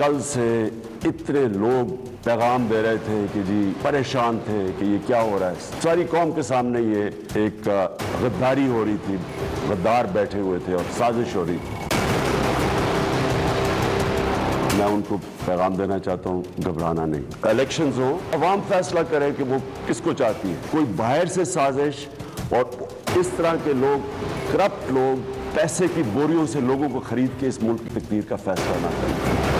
कल से इतने लोग पैगाम दे रहे थे कि जी परेशान थे कि ये क्या हो रहा है। सारी कौम के सामने ये एक गद्दारी हो रही थी, गद्दार बैठे हुए थे और साजिश हो रही थी। मैं उनको पैगाम देना चाहता हूँ, घबराना नहीं। इलेक्शंस हो, अवाम फैसला करे कि वो किसको चाहती है। कोई बाहर से साजिश और इस तरह के लोग, करप्ट लोग, पैसे की बोरियों से लोगों को खरीद के इस मुल्क की तकदीर का फैसला ना करें।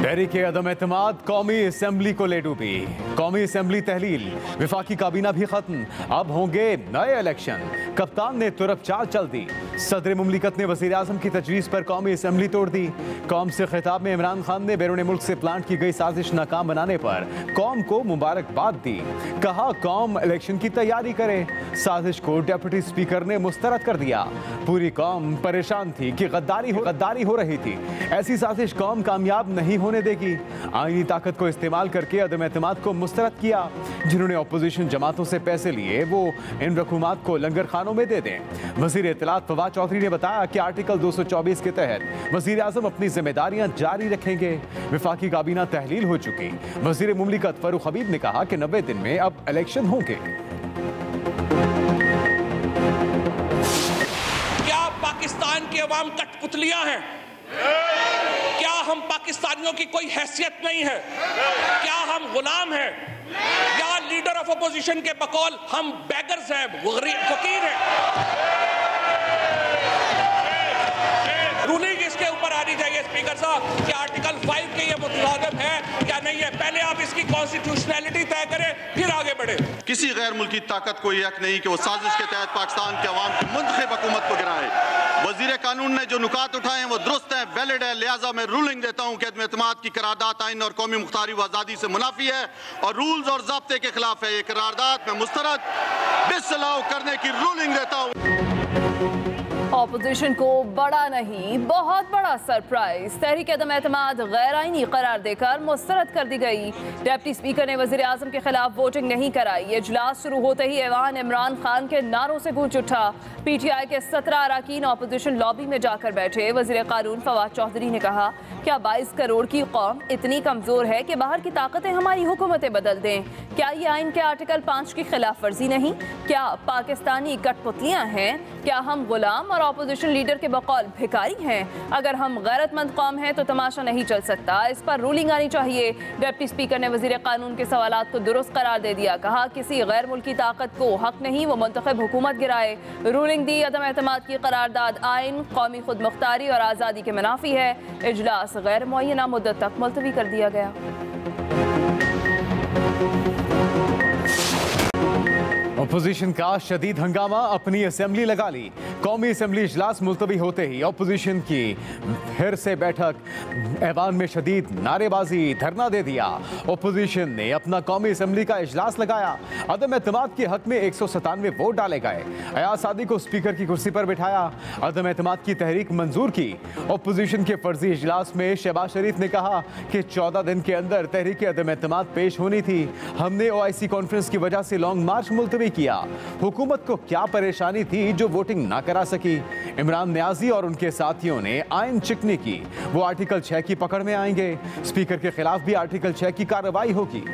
तहरीक अदम एतमाद कौमी असेंबली को ले डूबी। कौमी असेंबली तहलील, विफाकी काबीना भी खत्म, अब होंगे नए इलेक्शन। कप्तान ने तुरफ चाल चल दी। सदर मुमलिकत ने वजीर आजम की तजवीज़ पर कौमी असेंबली तोड़ दी। कौम से खिताब में इमरान खान ने बैरून मुल्क से प्लांट की गई साजिश नाकाम बनाने पर कौम को मुबारकबाद दी। कहा कौम इलेक्शन की तैयारी करे। साजिश को डिप्टी स्पीकर ने मुस्तरद कर दिया। पूरी कौम परेशान थी कि गद्दारी हो रही थी। ऐसी साजिश कौम कामयाब नहीं होने देगी। आईनी ताकत को इस्तेमाल करके अदम एतमाद को मुस्तरद किया। जिन्होंने अपोजिशन जमातों से पैसे लिए वो इन रकूमात को लंगर खानों में दे दें। वजीर इत्तलात फवाद चौधरी ने बताया कि आर्टिकल 224 के तहत वजीर आजम अपनी जिम्मेदारियां जारी रखेंगे। विफाकी काबीना तहलील हो चुकी। वजीर मुमलिकत फरूख हबीब ने कहा कि 90 दिन में अब इलेक्शन होंगे। क्या पाकिस्तान की अवाम कठपुतलियां हैं? क्या हम पाकिस्तानियों की कोई हैसियत नहीं है? क्या हम गुलाम हैं? या लीडर ऑफ अपोजिशन के बकौल हम बेगर्स हैं, फकीर हैं? रूलिंग इसके ऊपर आनी चाहिए स्पीकर साहब कि आर्टिकल 5 के ये मुताबिक है या नहीं है। पहले आप इसकी कॉन्स्टिट्यूशनैलिटी तय करें, फिर आगे बढ़े। किसी गैर मुल्की ताकत को यह हक नहीं कि वो साजिश के तहत पाकिस्तान के अवाम की मुंतखब हुकूमत को गिराए। वजीर कानून ने जो नुकात उठाए हैं वो दुरुस्त है, वैलिड है। लिहाजा मैं रूलिंग देता हूँ कि अदम एतमाद की करारदाद आइन और कौमी मुख्तारी व आज़ादी से मुनाफी है और रूल्स और ज़ाब्ते के खिलाफ है। ये करारदाद मैं मुस्तरद डिसअलाउ करने की रूलिंग देता हूँ। ऑपोजिशन को बड़ा नहीं बहुत बड़ा सरप्राइज। तहरीक अदम एतमाद गैर आईनी करार देकर मुस्तरद कर दी गई। डिप्टी स्पीकर ने वजीर आजम के खिलाफ वोटिंग नहीं कराई। इजलास शुरू होते ही ऐवान इमरान खान के नारों से गूंज उठा। PTI के 17 अरकान ऑपोजिशन लॉबी में जाकर बैठे। वजीर कानून फवाद चौधरी ने कहा क्या 22 करोड़ की कौम इतनी कमजोर है कि बाहर की ताकतें हमारी हुकूमतें बदल दें? क्या ये आइन के आर्टिकल 5 की खिलाफ वर्जी नहीं? क्या पाकिस्तानी कठपुतलियां हैं? क्या हम गुलाम और ऑपोजिशन लीडर के बकौल भिखारी हैं? अगर हम गैरतमंद कौम हैं तो तमाशा नहीं चल सकता। इस पर रूलिंग आनी चाहिए। डिप्टी स्पीकर ने वजीर कानून के सवालात को दुरुस्त करार दे दिया। कहा किसी गैर मुल्की ताकत को हक नहीं वो मुंतखब हुकूमत गिराए। रूलिंग दी अदम एतमाद की करारदाद आइन कौमी खुद मुख्तारी और आज़ादी के मुनाफी है। इजलास गैर मुअय्यना मुद्दत तक मुलतवी कर दिया गया। अपोजिशन का शदीद हंगामा, अपनी असेंबली लगा ली। कौमी असेंबली इजलास मुलतवी होते ही अपोजिशन की फिर से बैठक। ऐवान में शदीद नारेबाजी, धरना दे दिया। अपोजिशन ने अपना कौमी असेंबली का इजलास लगाया। अदम एतमाद के हक में 197 वोट डाले गए। अयाज सादी को स्पीकर की कुर्सी पर बिठाया। अदम एतमाद की तहरीक मंजूर की। अपोजिशन के फर्जी इजलास में शहबाज शरीफ ने कहा कि 14 दिन के अंदर तहरीक अदम एतमाद पेश होनी थी। हमने OIC कॉन्फ्रेंस की वजह से लॉन्ग मार्च मुलतवी किया। हुकूमत को क्या परेशानी थी जो वोटिंग ना करा सकी? इमरान नियाजी और उनके साथियों ने आइन चिकनी की। वो आर्टिकल 6 की पकड़ में आएंगे। स्पीकर के खिलाफ भी आर्टिकल 6 की कार्रवाई होगी।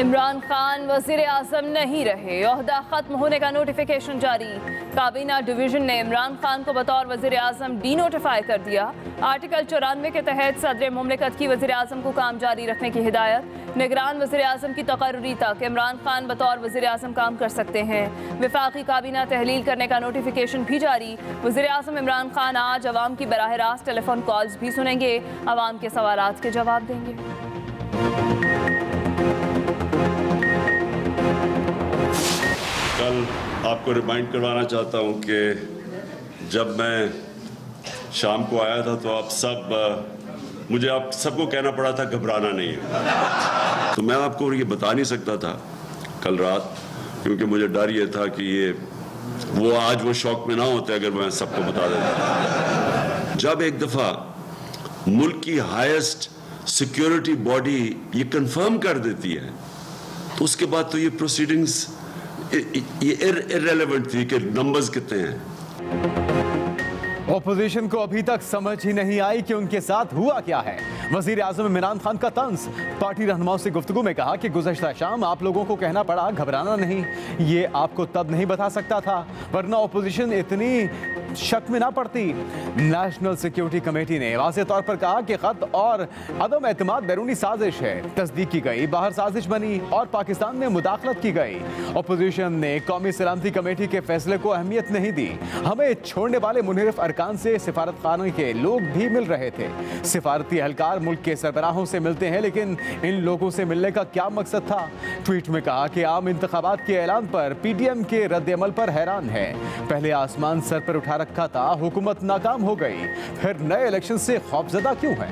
इमरान खान वजीर आजम नहीं रहे, ओहदा खत्म होने का नोटिफिकेशन जारी। काबीना डिवीजन ने इमरान खान को बतौर वजीर आजम डी नोटिफाई कर दिया। आर्टिकल 94 के तहत सदर मुमलिकत की वजीर आजम को काम जारी रखने की हिदायत। निगरान वजीर आजम की तकर्री तक इमरान खान बतौर वजीर आजम काम कर सकते हैं। विफाकी काबीना तहलील करने का नोटिफिकेशन भी जारी। वजीर आजम इमरान खान आज अवाम की बराह रास्त टेलीफोन कॉल्स भी सुनेंगे, अवाम के सवालात के जवाब देंगे। कल आपको रिमाइंड करवाना चाहता हूं कि जब मैं शाम को आया था तो मुझे आप सबको कहना पड़ा था घबराना नहीं है। तो मैं आपको ये बता नहीं सकता था कल रात, क्योंकि मुझे डर ये था कि वो आज वो शौक में ना होते अगर मैं सबको बता देता। जब एक दफ़ा मुल्क की हाईएस्ट सिक्योरिटी बॉडी ये कंफर्म कर देती है तो उसके बाद तो ये प्रोसीडिंग्स ये इररेलेवेंट थी कि नंबर्स कितने हैं। ऑपोजिशन को अभी तक समझ ही नहीं आई कि उनके साथ हुआ क्या है। वजीर आजम इमरान खान का तंज। पार्टी रहनुमाओं से गुफ्तगू में कहा कि गुज़श्ता शाम आप लोगों को कहना पड़ा घबराना नहीं, ये आपको तब नहीं बता सकता था वरना ऑपोजिशन इतनी शक में ना पड़ती। नेशनल सिक्योरिटी कमेटी ने वाज़ेह तौर पर कहा कि खत और अदम एतमाद बैरूनी साजिश है, तस्दीक की गई, बाहर साजिश बनी और पाकिस्तान में मुदाखलत की गई। ऑपोजिशन ने कौमी सलामती कमेटी के फैसले को अहमियत नहीं दी। हमें छोड़ने वाले मुनहरिफ अरकान से सिफारत खाने के लोग भी मिल रहे थे। सिफारती एहलकार मुल्क के सरबराहों से मिलते हैं, लेकिन इन लोगों से मिलने का क्या मकसद था। ट्वीट में कहा कि आम इंतखाबात के ऐलान पर PDM के रद्द-ए-अमल पर हैरान है। पहले आसमान सर पर उठा रखा था, हुकूमत नाकाम हो गई, फिर नए इलेक्शन से खौफजदा क्यों है।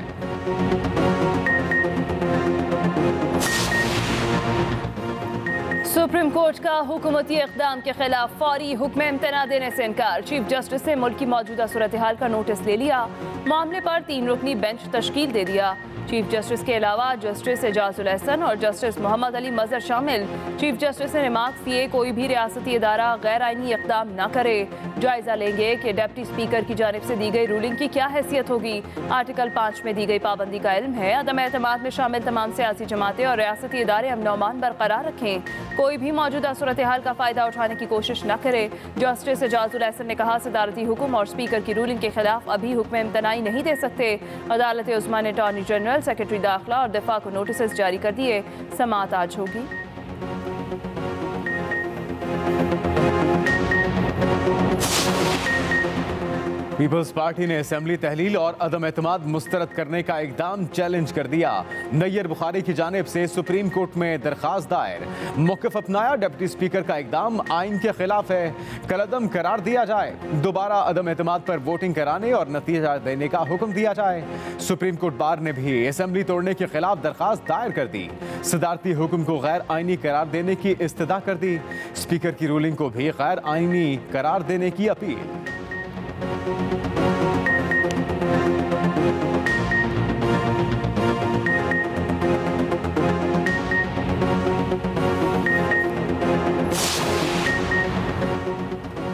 सुप्रीम कोर्ट का हुकूमती इक़दाम के खिलाफ फौरी हुक्म इम्तना देने से इनकार। चीफ जस्टिस से मुल्क की मौजूदा सूरत हाल का नोटिस ले लिया। मामले पर 3 रुकनी बेंच तश्कील दे दिया। चीफ जस्टिस के अलावा जस्टिस एजाजुल एहसन और जस्टिस मोहम्मद अली मजहर शामिल। चीफ जस्टिस ने रिमार्क्स किए कोई भी रियासती इदारा गैर आइनी इक़दाम न करे। जायजा लेंगे कि डिप्टी स्पीकर की जानिब से दी गई रूलिंग की क्या हैसियत होगी। आर्टिकल 5 में दी गई पाबंदी का इल्म है। अदम एतमाद में शामिल तमाम सियासी जमातें और रियासती इदारे अमन व अमान बरकरार रखें। कोई भी मौजूदा सूरत हाल का फ़ायदा उठाने की कोशिश न करे। जस्टिस एजाजुल एहसन ने कहा सदारती हुक्म और स्पीकर की रूलिंग के खिलाफ अभी हुक्म इम्तनाई नहीं दे सकते। अदालत उस्मा ने अटॉर्नी जनरल, सेक्रेटरी दाखिला और दिफा को नोटिस जारी कर दिए। समाअत आज होगी। पीपल्स पार्टी ने असेंबली तहलील और अदम एतमाद मुस्तरद करने का इकदाम चैलेंज कर दिया। नैयर बुखारी की जानिब से सुप्रीम कोर्ट में दरखास्त दायर। मौक़िफ़ अपनाया, डिप्टी स्पीकर का इकदाम आइन के खिलाफ है, कलअदम करार दिया जाए। दोबारा अदम एतमाद पर वोटिंग कराने और नतीजा देने का हुक्म दिया जाए। सुप्रीम कोर्ट बार ने भी असेंबली तोड़ने के खिलाफ दरखास्त दायर कर दी। सदारती हुक्म को गैर आइनी करार देने की इस्तदा कर दी। स्पीकर की रूलिंग को भी गैर आइनी करार देने की अपील।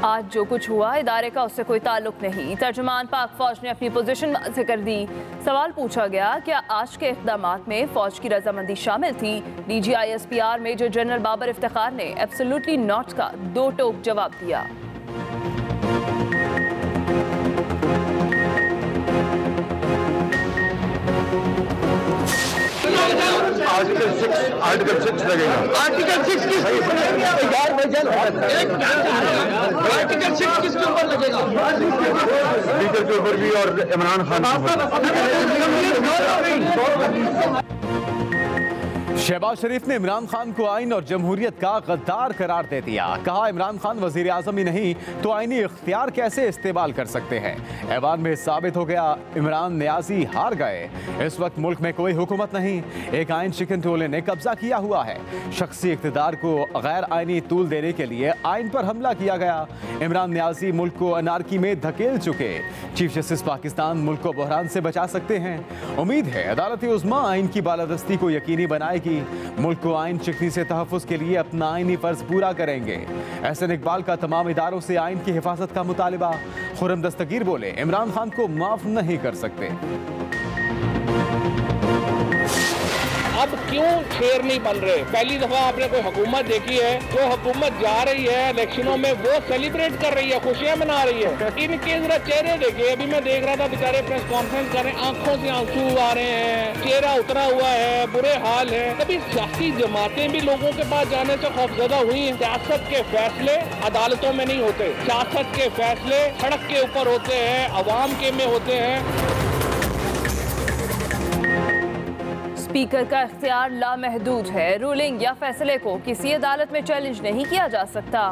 आज जो कुछ हुआ इदारे का उससे कोई ताल्लुक नहीं। तर्जुमान पाक फौज ने अपनी पोजीशन वाज़ेह कर दी। सवाल पूछा गया क्या आज के इक़दामात में फौज की रजामंदी शामिल थी। DGISPR major general Babar Iftikhar ने एब्सोल्युटली नॉट का 2 टोक जवाब दिया। आर्टिकल 6 लगेगा। आर्टिकल 6 किसके ऊपर लगेगा? स्पीकर के ऊपर भी और इमरान खान शहबाज शरीफ ने इमरान खान को आइन और जमहूरियत का गद्दार करार दे दिया। कहा इमरान खान वजीर आजम ही नहीं तो आइनी इख्तियार कैसे इस्तेमाल कर सकते हैं। ऐवान में साबित हो गया इमरान न्याजी हार गए। इस वक्त मुल्क में कोई हुकूमत नहीं, एक आइन शिकन टोले ने कब्जा किया हुआ है। शख्सी इख्तिदार को गैर आइनी तूल देने के लिए आइन पर हमला किया गया। इमरान न्याजी मुल्क को अनारकी में धकेल चुके। चीफ जस्टिस पाकिस्तान मुल्क को बहरान से बचा सकते हैं। उम्मीद है अदालत उज़्मा आइन की बालादस्ती को यकीनी बनाएगी। मुल्क को आइन शिकनी से तहफ़्फ़ुज़ के लिए अपना आइनी फर्ज पूरा करेंगे। एहसन इकबाल का तमाम इदारों से आइन की हिफाजत का मुतालिबा। खुर्रम दस्तगीर बोले इमरान खान को माफ नहीं कर सकते। अब क्यों शेर नहीं बन रहे? पहली दफा आपने कोई हुकूमत देखी है? जो हुकूमत जा रही है इलेक्शनों में वो सेलिब्रेट कर रही है, खुशियां मना रही है। इनके जरा चेहरे देखिए। अभी मैं देख रहा था बेचारे प्रेस कॉन्फ्रेंस कर रहे हैं, आंखों से आंसू आ रहे हैं, चेहरा उतरा हुआ है, बुरे हाल है। कभी सियासी जमातें भी लोगों के पास जाने से खौफजदा हुई हैं। सियासत के फैसले अदालतों में नहीं होते, सियासत के फैसले सड़क के ऊपर होते हैं, अवाम के में होते हैं। स्पीकर का इख्तियार लामहदूद है। रूलिंग या फैसले को किसी अदालत में चैलेंज नहीं किया जा सकता।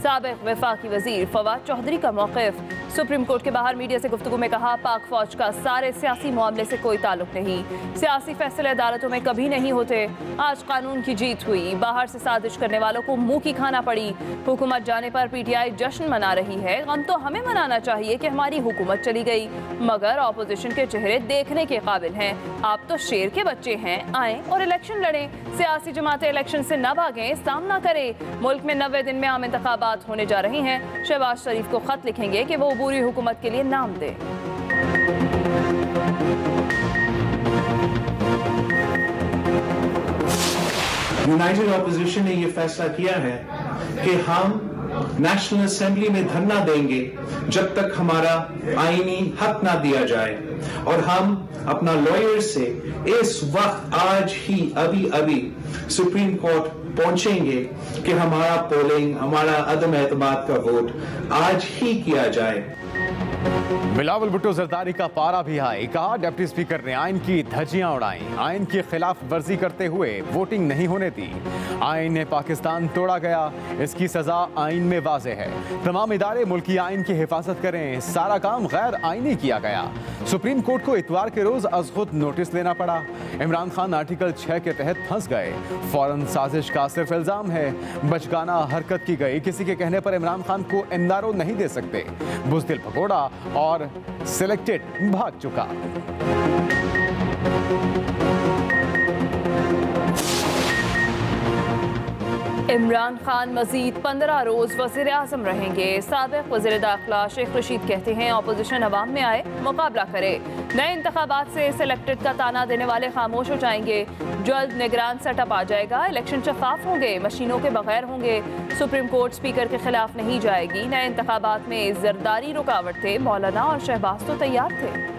साबिक वफाकी वजीर फवाद चौधरी का मौक़िफ़। सुप्रीम कोर्ट के बाहर मीडिया से गुफ्तगू में कहा, पाक फौज का सारे सियासी मामले से कोई ताल्लुक नहीं, सियासी फैसले अदालतों में कभी नहीं होते। आज कानून की जीत हुई, बाहर से साजिश करने वालों को मुंह की खाना पड़ी। हुकूमत जाने पर पीटीआई जश्न मना रही है, गम तो हमें मनाना चाहिए कि हमारी हुकूमत चली गई, मगर ऑपोजिशन के चेहरे देखने के काबिल हैं। आप तो शेर के बच्चे हैं, आए और इलेक्शन लड़ें। सियासी जमातें इलेक्शन से न भागें, सामना करें। मुल्क में 90 दिन में आम इंतखाबात होने जा रही हैं। शहबाज शरीफ को खत लिखेंगे कि वो अबूरी हुकूमत के लिए नाम दे। यूनाइटेड ऑपोजिशन ने यह फैसला किया है कि हम नेशनल असेंबली में धरना देंगे जब तक हमारा आईनी हक ना दिया जाए, और हम अपना लॉयर से इस वक्त आज ही अभी सुप्रीम कोर्ट पहुंचेंगे कि हमारा पोलिंग, हमारा अदम एतमाद का वोट आज ही किया जाए। बिलावल भुट्टो जरदारी का पारा भी हाई, कहा डिप्टी स्पीकर ने आइन की धज्जियां उड़ाई, आइन की खिलाफ वर्जी करते हुए वोटिंग नहीं होने दी। आइन ने पाकिस्तान तोड़ा गया, इसकी सजा आइन में वाज़ेह है। तमाम इदारे मुल्की आइन की हिफाजत करें, सारा काम गैर आइनी किया गया। सुप्रीम कोर्ट को इतवार के रोज अज खुद नोटिस लेना पड़ा। इमरान खान आर्टिकल 6 के तहत फंस गए, फौरन साजिश का सिर्फ इल्जाम है, बचकाना हरकत की गई। किसी के कहने पर इमरान खान को एनआरओ नहीं दे सकते। बुज़दिल भगोड़ा और सिलेक्टेड भाग चुका। इमरान खान मजीद 15 रोज वज़ीर आज़म रहेंगे। साबिक वज़ीर दाखिला शेख रशीद कहते हैं, ऑपोजिशन अवाम में आए, मुकाबला करे। नए इंतखाबात से सिलेक्टेड का ताना देने वाले खामोश हो जाएंगे। जल्द निगरान सेटअप आ जाएगा, इलेक्शन शफाफ होंगे, मशीनों के बगैर होंगे। सुप्रीम कोर्ट स्पीकर के खिलाफ नहीं जाएगी। नए इंतखाबात में जरदारी रुकावट थे, मौलाना और शहबाज तो तैयार थे।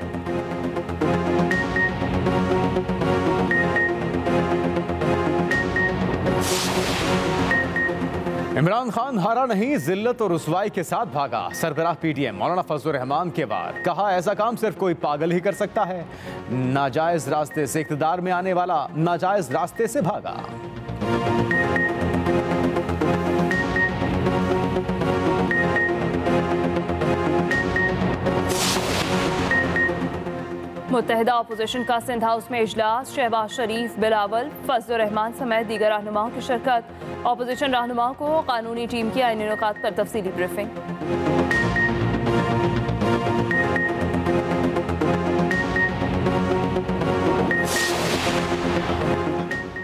इमरान खान हारा नहीं, जिल्लत और रुसवाई के साथ भागा। सरबराह पीटीएम मौलाना फजलुर रहमान के बाद कहा, ऐसा काम सिर्फ कोई पागल ही कर सकता है। नाजायज रास्ते से इख्तिदार में आने वाला नाजायज रास्ते से भागा। मुत्तहिदा अपोजिशन का सिंध हाउस में इजलास, शहबाज शरीफ, बिलावल, फजलुर रहमान समेत दीगर रहनुमाओं की शिरकत। अपोजिशन रहनुमाओं को कानूनी टीम की आईनी नुकात पर तफसीली briefing.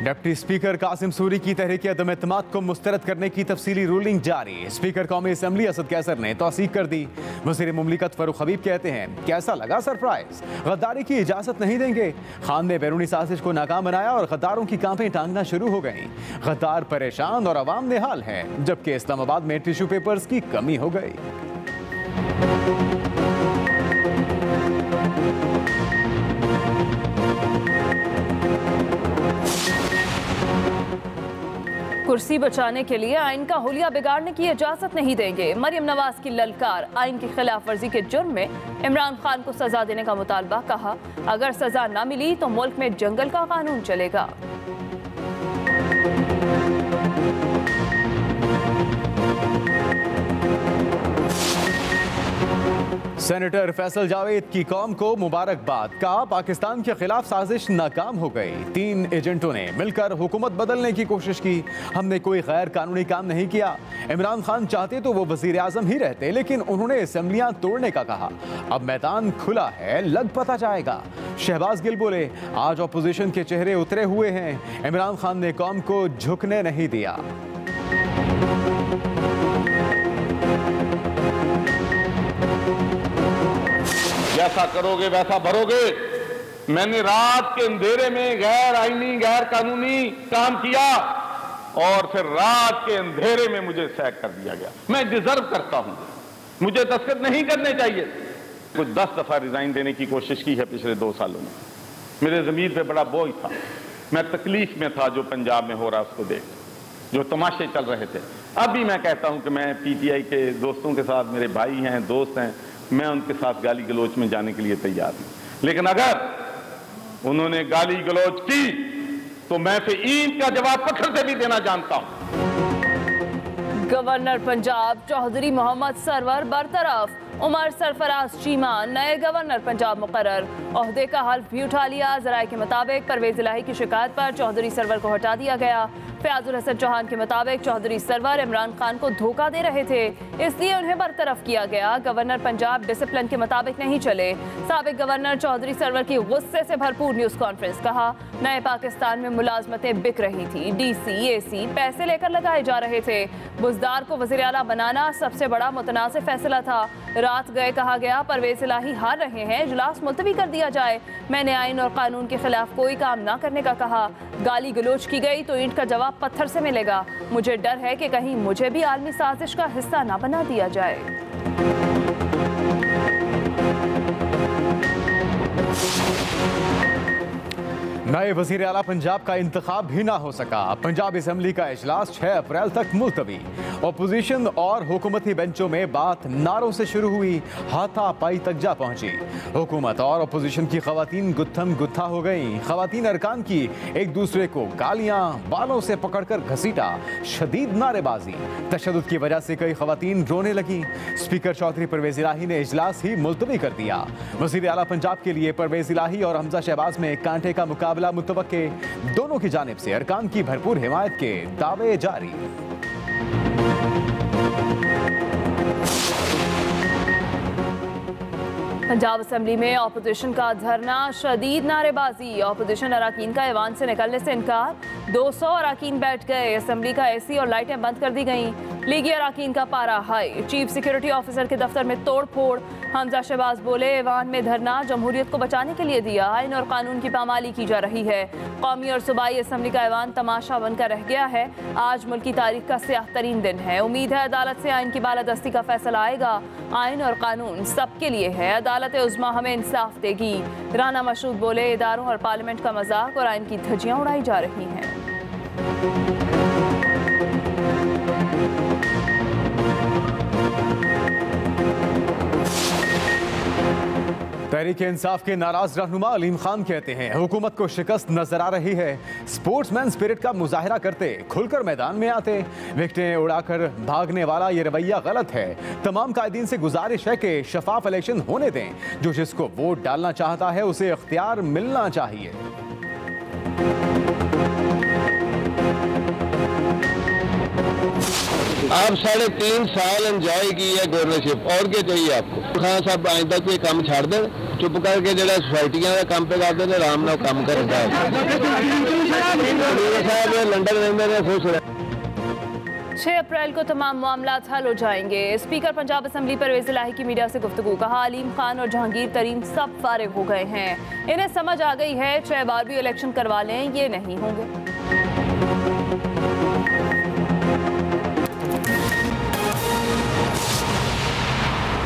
Deputy speaker Qasim Suri की तहरीक अदम एतमाद को मुस्तरद करने की तफसीली रूलिंग जारी। स्पीकर कौमी असम्बली असद कैसर ने तौसीक कर दी। वज़ीर मुमलिकत फरूख हबीब कहते हैं, कैसा लगा सरप्राइज, गद्दारी की इजाजत नहीं देंगे। खान ने बैरूनी साजिश को नाकाम बनाया और गद्दारों की कांपें टांगना शुरू हो गई। गद्दार परेशान और अवाम नेहाल है, जबकि इस्लामाबाद में टिश्यू पेपर्स की कमी हो गई। कुर्सी बचाने के लिए आइन का हुलिया बिगाड़ने की इजाजत नहीं देंगे। मरियम नवाज की ललकार, आइन की खिलाफ वर्जी के जुर्म में इमरान खान को सजा देने का मुतालबा। कहा, अगर सजा न मिली तो मुल्क में जंगल का कानून चलेगा। सेनेटर फैसल जावेद की कौम को मुबारकबाद, कहा पाकिस्तान के खिलाफ साजिश नाकाम हो गई। 3 एजेंटों ने मिलकर हुकूमत बदलने की कोशिश की, हमने कोई गैर कानूनी काम नहीं किया। इमरान खान चाहते तो वो वजीर आजम ही रहते, लेकिन उन्होंने असेंबलियां तोड़ने का कहा। अब मैदान खुला है, लग पता जाएगा। शहबाज गिल बोले, आज अपोजिशन के चेहरे उतरे हुए हैं, इमरान खान ने कौम को झुकने नहीं दिया। जैसा करोगे वैसा भरोगे। मैंने रात के अंधेरे में गैर आईनी गैर कानूनी काम किया और फिर रात के अंधेरे में मुझे सैक कर दिया गया। मैं डिजर्व करता हूं, मुझे दस्तखत नहीं करने चाहिए। कुछ 10 दफा रिजाइन देने की कोशिश की है पिछले 2 सालों में। मेरे जमीर पे बड़ा बोझ था, मैं तकलीफ में था जो पंजाब में हो रहा उसको देख, जो तमाशे चल रहे थे। अभी मैं कहता हूं कि मैं पीटीआई के दोस्तों के साथ, मेरे भाई हैं, दोस्त हैं, मैं उनके साथ गाली गलोच में जाने के लिए तैयार हूं। लेकिन अगर उन्होंने गाली गलोच की तो मैं फिर ईंट का जवाब पत्थर से भी देना जानता हूं। गवर्नर पंजाब चौधरी मोहम्मद सरवर बरतरफ, उमर सरफराज चीमा नए गवर्नर पंजाब मुकर्रर, ओहदे का हल्फ भी उठा लिया। जराये के मुताबिक परवेज इलाही की शिकायत पर चौधरी सरवर को हटा दिया गया। फयाजुल हसन चौहान के मुताबिक चौधरी सरवर इमरान खान को धोखा दे रहे थे, इसलिए उन्हें बरतरफ किया गया। गवर्नर पंजाब डिसिप्लिन के मुताबिक नहीं चले। साबिक गवर्नर चौधरी सरवर की गुस्से से भरपूर न्यूज कॉन्फ्रेंस, कहा नए पाकिस्तान में मुलाजमतें बिक रही थी, DC, AC पैसे लेकर लगाए जा रहे थे। बुजदार को वज़ीर आला बनाना सबसे बड़ा मुतनाज़ फैसला था। रात गए कहा गया परवेज इलाही हार रहे हैं, इजलास मुलतवी कर दिया जाए। मैंने आइन और कानून के खिलाफ कोई काम ना करने का कहा। गाली गलोच की गई तो ईंट का जवाब पत्थर से मिलेगा। मुझे डर है कि कहीं मुझे भी आलमी साजिश का हिस्सा ना बना दिया जाए। नए वजीर आला पंजाब का इंतखाब भी ना हो सका। पंजाब असेंबली का इजलास 6 अप्रैल तक मुलतवी। अपोजिशन और हुकूमती बेंचों में बात नारों से शुरू हुई, हाथापाई तक जा पहुंची। हुकूमत और अपोजिशन की खवातीन गुत्थम गुत्था हो गई। खवातीन अरकान की एक दूसरे को गालियां, बालों से पकड़कर घसीटा, शदीद नारेबाजी, तशद्दुद की वजह से कई खवातीन रोने लगी। स्पीकर चौधरी परवेज इलाही ने इजलास ही मुलतवी कर दिया। वजीर आला पंजाब के लिए परवेज इलाही और हमजा शहबाज में कांटे का मुकाबला मुतवक्के। दोनों की जानिब से अरकान की भरपूर हिमायत के दावे जारी। पंजाब असेंबली में अपोजिशन का धरना, शदीद नारेबाजी। अपोजिशन अराकीन का ऐवान से निकलने से इनकार। 200 अराकीन बैठ गए। असेंबली का AC और लाइटें बंद कर दी गईं। लीगी अराकीन का पारा हाई। चीफ सिक्योरिटी ऑफिसर के दफ्तर में तोड़ फोड़। हमजा शहबाज बोले ऐवान में धरना जमहूरियत को बचाने के लिए दिया। आइन और कानून की पामाली की जा रही है। कौमी और सूबाई असेंबली का ऐवान तमाशा बनकर रह गया है। आज मुल्क की तारीख का स्याह तरीन दिन है। उम्मीद है अदालत से आइन की बालादस्ती का फैसला आएगा। आइन और कानून सबके लिए है। अदालत उज़्मा हमें इंसाफ देगी। राना मशहूद बोले इदारों और पार्लियामेंट का मजाक और आइन की धज्जियां उड़ाई जा रही हैं। तहरीक इंसाफ के नाराज रहनुमा अलीम खान कहते हैं हुकूमत को शिकस्त नजर आ रही है। स्पोर्ट्समैन स्पिरिट का मुजाहिरा करते, खुलकर मैदान में आते। विकेटें उड़ाकर भागने वाला ये रवैया गलत है। तमाम कायदीन से गुजारिश है कि शफाफ इलेक्शन होने दें। जो जिसको वोट डालना चाहता है उसे इख्तियार मिलना चाहिए। आप 3.5 साल एंजॉय की है गवर्नरशिप, और क्या चाहिए आपको? खान साहब आइंदा कोई काम छाड़ दे, चुप करके जो सोसाइटियां का काम पे करते थे आराम नाल काम करता है। लंडन रहते खुश रहे। 6 अप्रैल को तमाम मामला हल हो जाएंगे। स्पीकर पंजाब असेंबली परवेज इलाही की मीडिया से गुफ्तगू, कहा अलीम खान और जहांगीर तरीन सब फारिग हो गए हैं। इन्हें समझ आ गई है 6 बार भी इलेक्शन करवा लें ये नहीं होंगे।